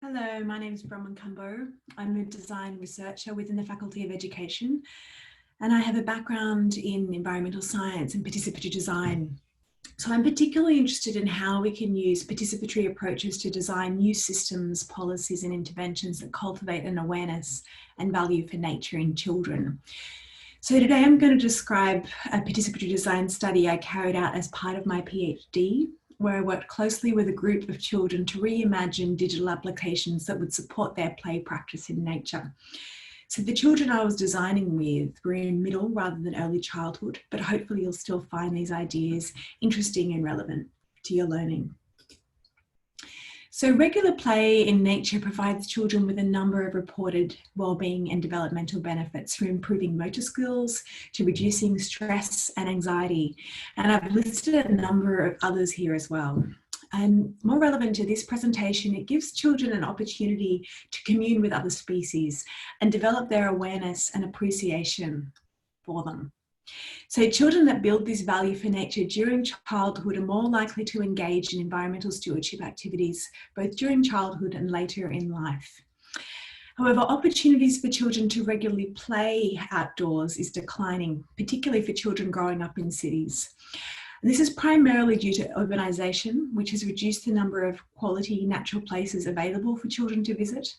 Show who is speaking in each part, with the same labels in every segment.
Speaker 1: Hello, my name is Bronwyn Cumbo. I'm a design researcher within the Faculty of Education, and I have a background in environmental science and participatory design. So I'm particularly interested in how we can use participatory approaches to design new systems, policies, and interventions that cultivate an awareness and value for nature in children. So today I'm going to describe a participatory design study I carried out as part of my PhD, where I worked closely with a group of children to reimagine digital applications that would support their play practice in nature. So the children I was designing with were in middle rather than early childhood, but hopefully you'll still find these ideas interesting and relevant to your learning. So regular play in nature provides children with a number of reported wellbeing and developmental benefits, from improving motor skills to reducing stress and anxiety. And I've listed a number of others here as well. And more relevant to this presentation, it gives children an opportunity to commune with other species and develop their awareness and appreciation for them. So children that build this value for nature during childhood are more likely to engage in environmental stewardship activities, both during childhood and later in life. However, opportunities for children to regularly play outdoors is declining, particularly for children growing up in cities. And this is primarily due to urbanisation, which has reduced the number of quality natural places available for children to visit,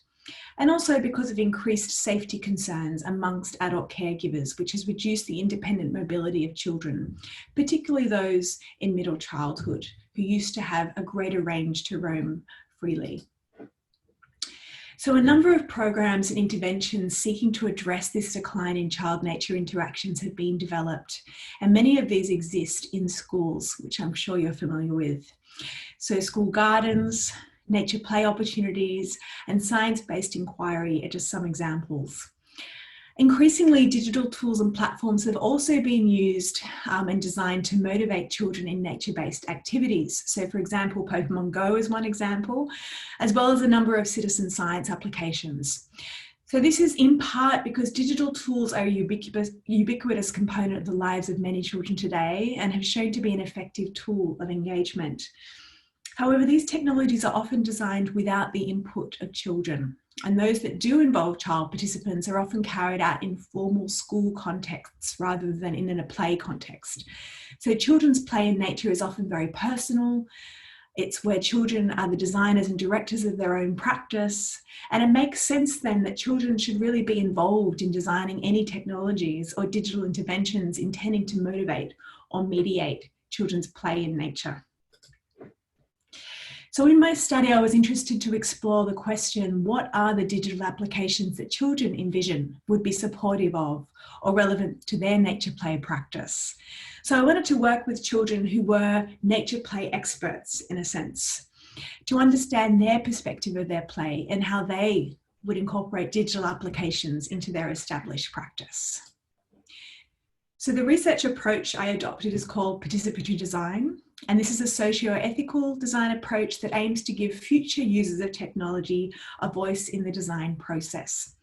Speaker 1: and also because of increased safety concerns amongst adult caregivers, which has reduced the independent mobility of children, particularly those in middle childhood, who used to have a greater range to roam freely. So a number of programs and interventions seeking to address this decline in child-nature interactions have been developed, and many of these exist in schools, which I'm sure you're familiar with. So school gardens, nature play opportunities, and science-based inquiry are just some examples. Increasingly, digital tools and platforms have also been used and designed to motivate children in nature-based activities. So for example, Pokemon Go is one example, as well as a number of citizen science applications. So this is in part because digital tools are a ubiquitous component of the lives of many children today and have shown to be an effective tool of engagement. However, these technologies are often designed without the input of children, and those that do involve child participants are often carried out in formal school contexts rather than in a play context. So children's play in nature is often very personal. It's where children are the designers and directors of their own practice, and it makes sense then that children should really be involved in designing any technologies or digital interventions intending to motivate or mediate children's play in nature. So in my study, I was interested to explore the question, what are the digital applications that children envision would be supportive of or relevant to their nature play practice? So I wanted to work with children who were nature play experts, in a sense, to understand their perspective of their play and how they would incorporate digital applications into their established practice. So the research approach I adopted is called participatory design. And this is a socio-ethical design approach that aims to give future users of technology a voice in the design process.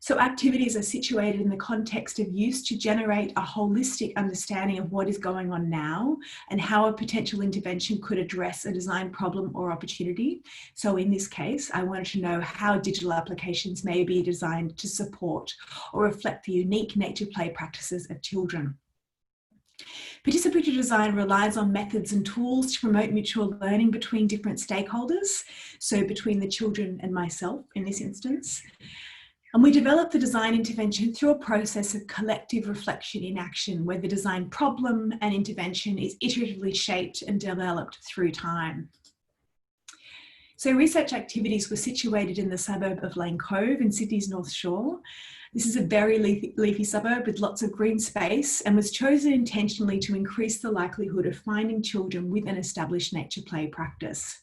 Speaker 1: So activities are situated in the context of use to generate a holistic understanding of what is going on now and how a potential intervention could address a design problem or opportunity. So in this case, I wanted to know how digital applications may be designed to support or reflect the unique nature play practices of children. Participatory design relies on methods and tools to promote mutual learning between different stakeholders, so between the children and myself in this instance. And we develop the design intervention through a process of collective reflection in action, where the design problem and intervention is iteratively shaped and developed through time. So research activities were situated in the suburb of Lane Cove in Sydney's North Shore. This is a very leafy suburb with lots of green space and was chosen intentionally to increase the likelihood of finding children with an established nature play practice.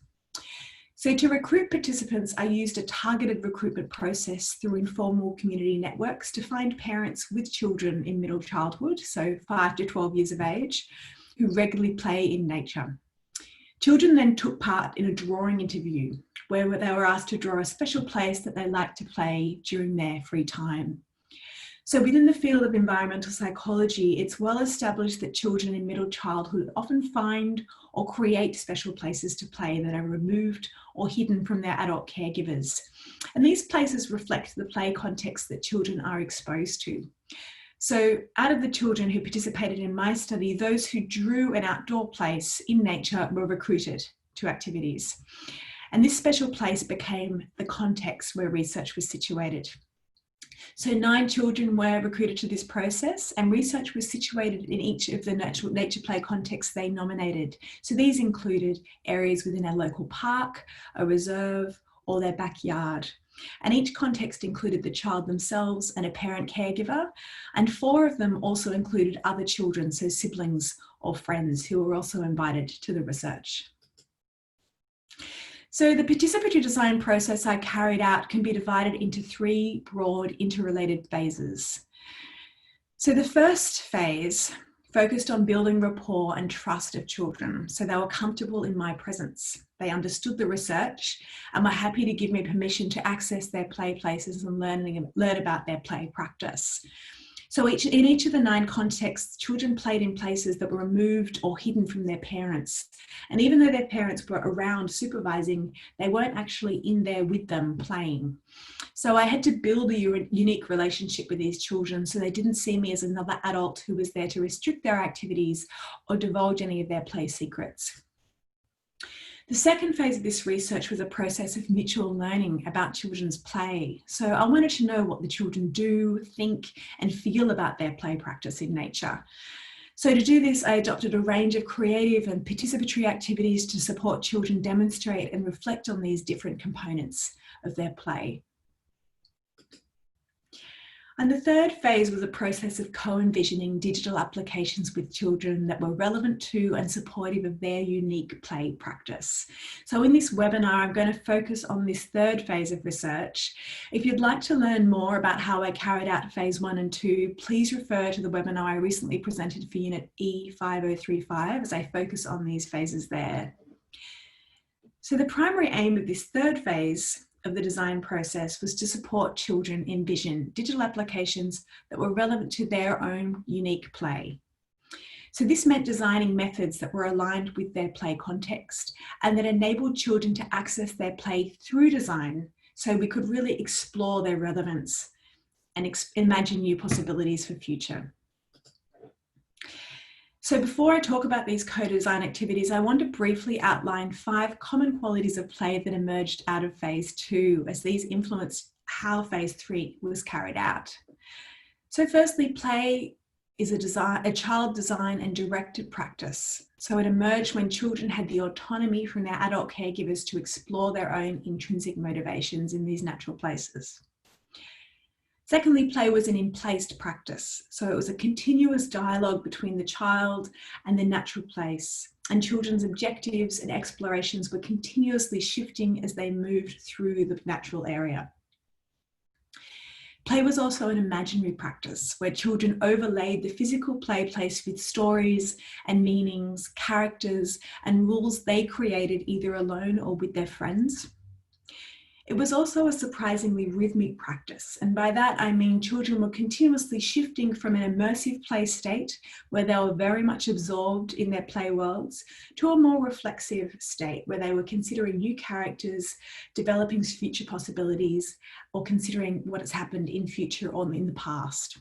Speaker 1: So to recruit participants, I used a targeted recruitment process through informal community networks to find parents with children in middle childhood, so 5 to 12 years of age, who regularly play in nature. Children then took part in a drawing interview where they were asked to draw a special place that they liked to play during their free time. So within the field of environmental psychology, it's well established that children in middle childhood often find or create special places to play that are removed or hidden from their adult caregivers. And these places reflect the play context that children are exposed to. So out of the children who participated in my study, those who drew an outdoor place in nature were recruited to activities. And this special place became the context where research was situated. So 9 children were recruited to this process, and research was situated in each of the nature play contexts they nominated. So these included areas within a local park, a reserve, or their backyard. And each context included the child themselves and a parent caregiver, and 4 of them also included other children, so siblings or friends who were also invited to the research. So the participatory design process I carried out can be divided into 3 broad interrelated phases. So the first phase focused on building rapport and trust of children, so they were comfortable in my presence. They understood the research and were happy to give me permission to access their play places and learn about their play practice. So in each of the 9 contexts, children played in places that were removed or hidden from their parents. And even though their parents were around supervising, they weren't actually in there with them playing. So I had to build a unique relationship with these children so they didn't see me as another adult who was there to restrict their activities or divulge any of their play secrets. The second phase of this research was a process of mutual learning about children's play. So I wanted to know what the children do, think, and feel about their play practice in nature. So to do this, I adopted a range of creative and participatory activities to support children demonstrate and reflect on these different components of their play. And the third phase was a process of co-envisioning digital applications with children that were relevant to and supportive of their unique play practice. So in this webinar, I'm going to focus on this third phase of research. If you'd like to learn more about how I carried out phase 1 and 2, please refer to the webinar I recently presented for Unit E5035 as I focus on these phases there. So the primary aim of this third phase of the design process was to support children envision digital applications that were relevant to their own unique play. So this meant designing methods that were aligned with their play context and that enabled children to access their play through design so we could really explore their relevance and imagine new possibilities for future. So before I talk about these co-design activities, I want to briefly outline 5 common qualities of play that emerged out of phase 2, as these influenced how phase 3 was carried out. So firstly, play is a child design and directed practice. So it emerged when children had the autonomy from their adult caregivers to explore their own intrinsic motivations in these natural places. Secondly, play was an in-placed practice. So it was a continuous dialogue between the child and the natural place, and children's objectives and explorations were continuously shifting as they moved through the natural area. Play was also an imaginary practice where children overlaid the physical play place with stories and meanings, characters, and rules they created either alone or with their friends. It was also a surprisingly rhythmic practice, and by that I mean children were continuously shifting from an immersive play state where they were very much absorbed in their play worlds to a more reflexive state where they were considering new characters, developing future possibilities, or considering what has happened in future or in the past.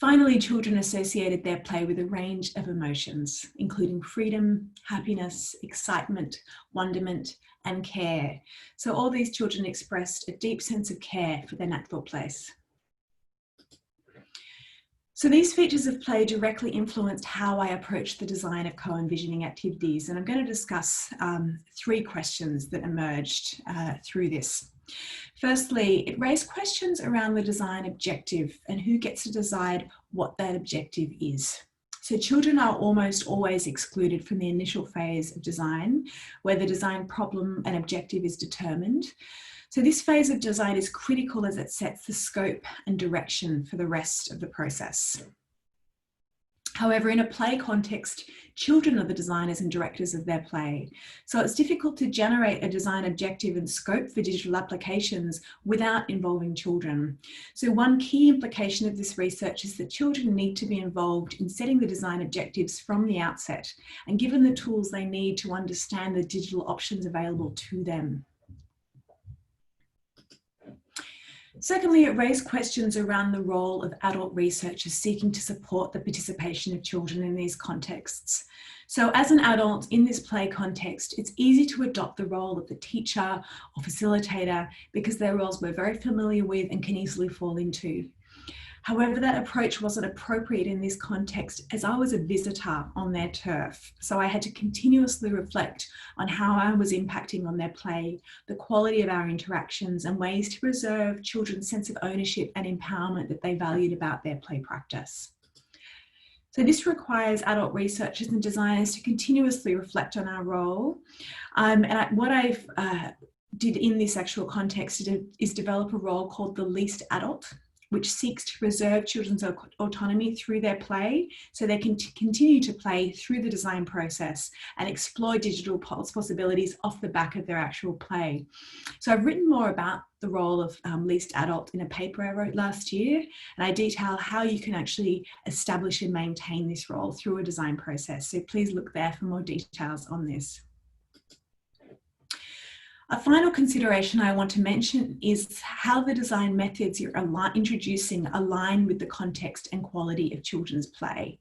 Speaker 1: Finally, children associated their play with a range of emotions, including freedom, happiness, excitement, wonderment, and care. So all these children expressed a deep sense of care for their natural place. So these features of play directly influenced how I approached the design of co-envisioning activities, and I'm going to discuss 3 questions that emerged through this. Firstly, it raised questions around the design objective and who gets to decide what that objective is. So children are almost always excluded from the initial phase of design, where the design problem and objective is determined. So this phase of design is critical as it sets the scope and direction for the rest of the process. However, in a play context, children are the designers and directors of their play. So it's difficult to generate a design objective and scope for digital applications without involving children. So one key implication of this research is that children need to be involved in setting the design objectives from the outset and given the tools they need to understand the digital options available to them. Secondly, it raised questions around the role of adult researchers seeking to support the participation of children in these contexts. So as an adult in this play context, it's easy to adopt the role of the teacher or facilitator because they're roles we're very familiar with and can easily fall into. However, that approach wasn't appropriate in this context as I was a visitor on their turf. So I had to continuously reflect on how I was impacting on their play, the quality of our interactions, and ways to preserve children's sense of ownership and empowerment that they valued about their play practice. So this requires adult researchers and designers to continuously reflect on our role. What I've did in this actual context is develop a role called the least adult, which seeks to preserve children's autonomy through their play so they can continue to play through the design process and explore digital possibilities off the back of their actual play. So I've written more about the role of least adult in a paper I wrote last year, and I detail how you can actually establish and maintain this role through a design process. So please look there for more details on this. A final consideration I want to mention is how the design methods you're introducing align with the context and quality of children's play.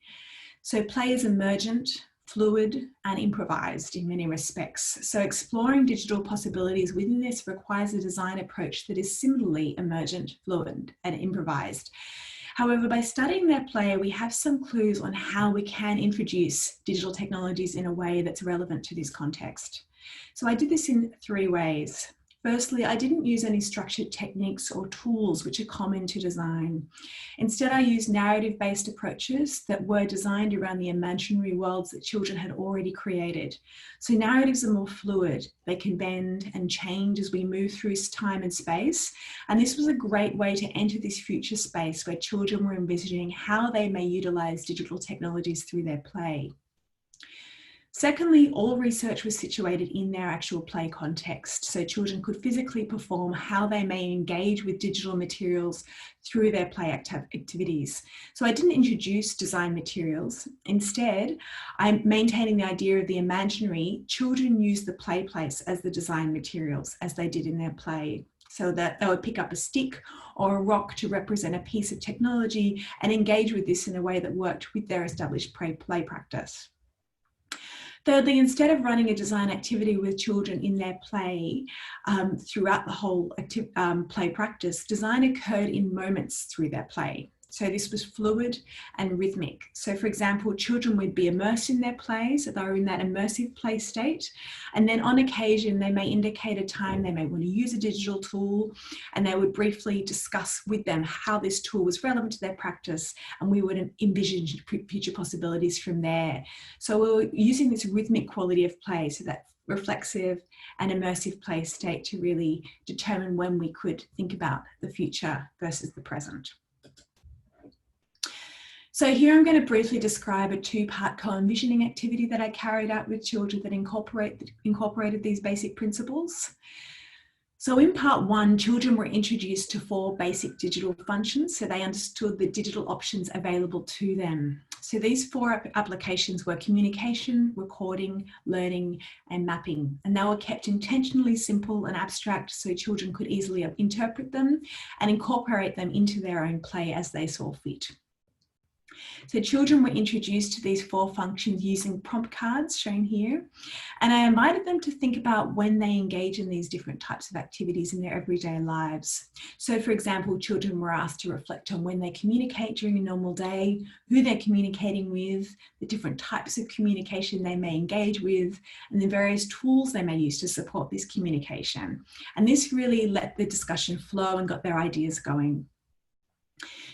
Speaker 1: So play is emergent, fluid, and improvised in many respects. So exploring digital possibilities within this requires a design approach that is similarly emergent, fluid, and improvised. However, by studying their play, we have some clues on how we can introduce digital technologies in a way that's relevant to this context. So I did this in 3 ways. Firstly, I didn't use any structured techniques or tools which are common to design. Instead, I used narrative-based approaches that were designed around the imaginary worlds that children had already created. So narratives are more fluid. They can bend and change as we move through time and space. And this was a great way to enter this future space where children were envisioning how they may utilize digital technologies through their play. Secondly, all research was situated in their actual play context, so children could physically perform how they may engage with digital materials through their play activities. So I didn't introduce design materials. Instead, I'm maintaining the idea of the imaginary. Children use the play place as the design materials, as they did in their play, so that they would pick up a stick or a rock to represent a piece of technology and engage with this in a way that worked with their established play practice. Thirdly, instead of running a design activity with children in their play throughout the whole play practice, design occurred in moments through their play. So this was fluid and rhythmic. So for example, children would be immersed in their play, so they were in that immersive play state. And then on occasion, they may indicate a time they may want to use a digital tool, and they would briefly discuss with them how this tool was relevant to their practice, and we would envision future possibilities from there. So we were using this rhythmic quality of play, so that reflexive and immersive play state to really determine when we could think about the future versus the present. So here I'm going to briefly describe a 2-part co-envisioning activity that I carried out with children that incorporated these basic principles. So in part 1, children were introduced to 4 basic digital functions, so they understood the digital options available to them. So these 4 applications were communication, recording, learning, and mapping. And they were kept intentionally simple and abstract so children could easily interpret them and incorporate them into their own play as they saw fit. So children were introduced to these 4 functions using prompt cards shown here, and I invited them to think about when they engage in these different types of activities in their everyday lives. So for example, children were asked to reflect on when they communicate during a normal day, who they're communicating with, the different types of communication they may engage with, and the various tools they may use to support this communication. And this really let the discussion flow and got their ideas going.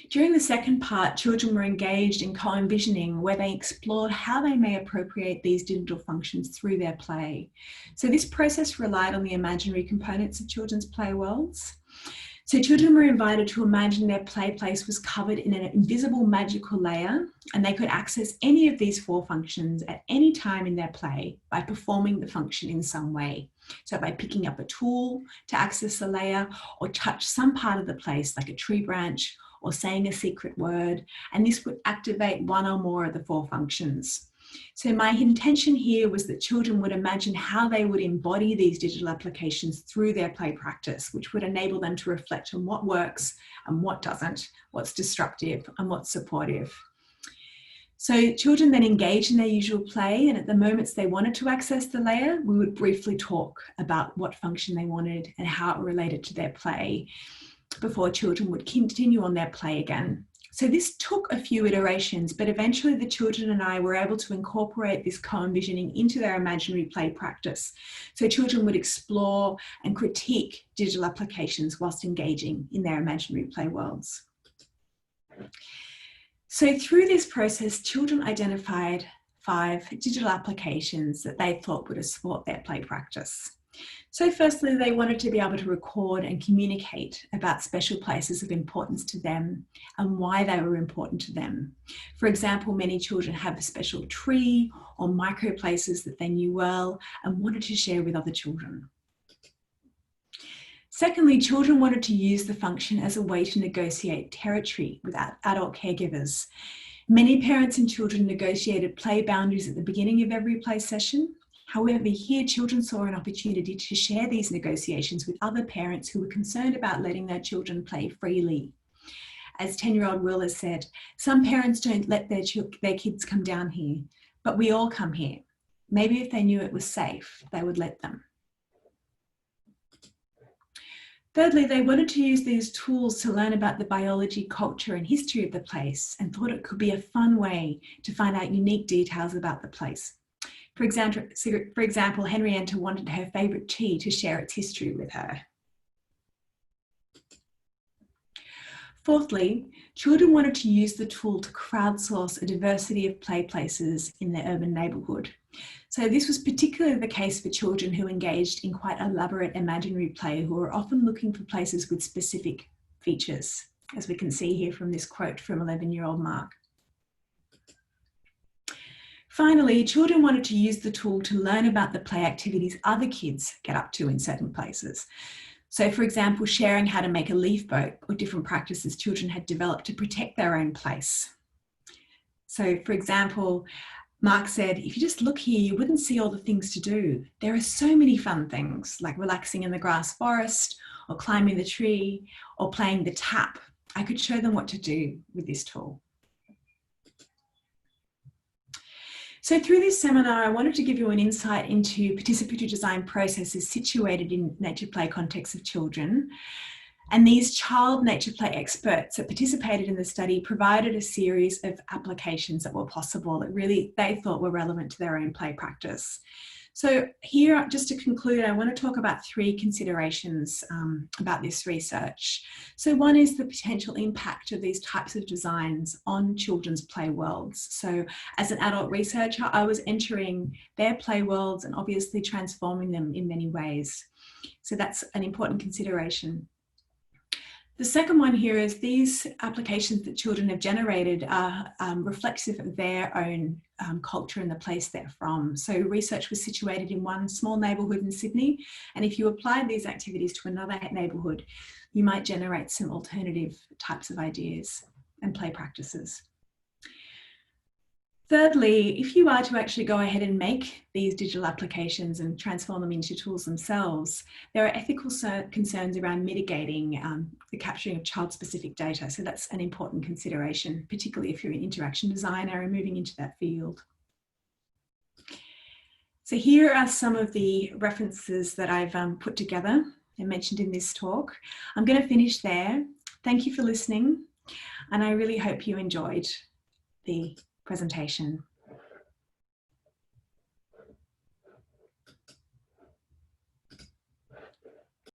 Speaker 1: During the second part, children were engaged in co-envisioning, where they explored how they may appropriate these digital functions through their play. So this process relied on the imaginary components of children's play worlds. So children were invited to imagine their play place was covered in an invisible magical layer, and they could access any of these 4 functions at any time in their play by performing the function in some way. So by picking up a tool to access the layer, or touch some part of the place like a tree branch, or saying a secret word, and this would activate one or more of the 4 functions. So my intention here was that children would imagine how they would embody these digital applications through their play practice, which would enable them to reflect on what works and what doesn't, what's disruptive and what's supportive. So children then engage in their usual play, and at the moments they wanted to access the layer, we would briefly talk about what function they wanted and how it related to their play before children would continue on their play again. So this took a few iterations, but eventually the children and I were able to incorporate this co-envisioning into their imaginary play practice. So children would explore and critique digital applications whilst engaging in their imaginary play worlds. So through this process, children identified 5 digital applications that they thought would support their play practice. So firstly, they wanted to be able to record and communicate about special places of importance to them and why they were important to them. For example, many children have a special tree or micro places that they knew well and wanted to share with other children. Secondly, children wanted to use the function as a way to negotiate territory with adult caregivers. Many parents and children negotiated play boundaries at the beginning of every play session. However, here children saw an opportunity to share these negotiations with other parents who were concerned about letting their children play freely. As 10-year-old Will has said, some parents don't let their kids come down here, but we all come here. Maybe if they knew it was safe, they would let them. Thirdly, they wanted to use these tools to learn about the biology, culture and history of the place, and thought it could be a fun way to find out unique details about the place. For example, Henrietta wanted her favourite tea to share its history with her. Fourthly, children wanted to use the tool to crowdsource a diversity of play places in their urban neighbourhood. So this was particularly the case for children who engaged in quite elaborate imaginary play, who were often looking for places with specific features, as we can see here from this quote from 11-year-old Mark. Finally, children wanted to use the tool to learn about the play activities other kids get up to in certain places. So for example, sharing how to make a leaf boat or different practices children had developed to protect their own place. So for example, Mark said, if you just look here, you wouldn't see all the things to do. There are so many fun things like relaxing in the grass forest or climbing the tree or playing the tap. I could show them what to do with this tool. So through this seminar, I wanted to give you an insight into participatory design processes situated in nature play contexts of children. And these child nature play experts that participated in the study provided a series of applications that were possible that really they thought were relevant to their own play practice. So here, just to conclude, I want to talk about 3 considerations about this research. So one is the potential impact of these types of designs on children's play worlds. So as an adult researcher, I was entering their play worlds and obviously transforming them in many ways. So that's an important consideration. The second one here is these applications that children have generated are reflexive of their own culture and the place they're from. So research was situated in one small neighbourhood in Sydney, and if you applied these activities to another neighbourhood, you might generate some alternative types of ideas and play practices. Thirdly, if you are to actually go ahead and make these digital applications and transform them into tools themselves, there are ethical concerns around mitigating the capturing of child-specific data. So that's an important consideration, particularly if you're an interaction designer and moving into that field. So here are some of the references that I've put together and mentioned in this talk. I'm going to finish there. Thank you for listening, and I really hope you enjoyed the presentation.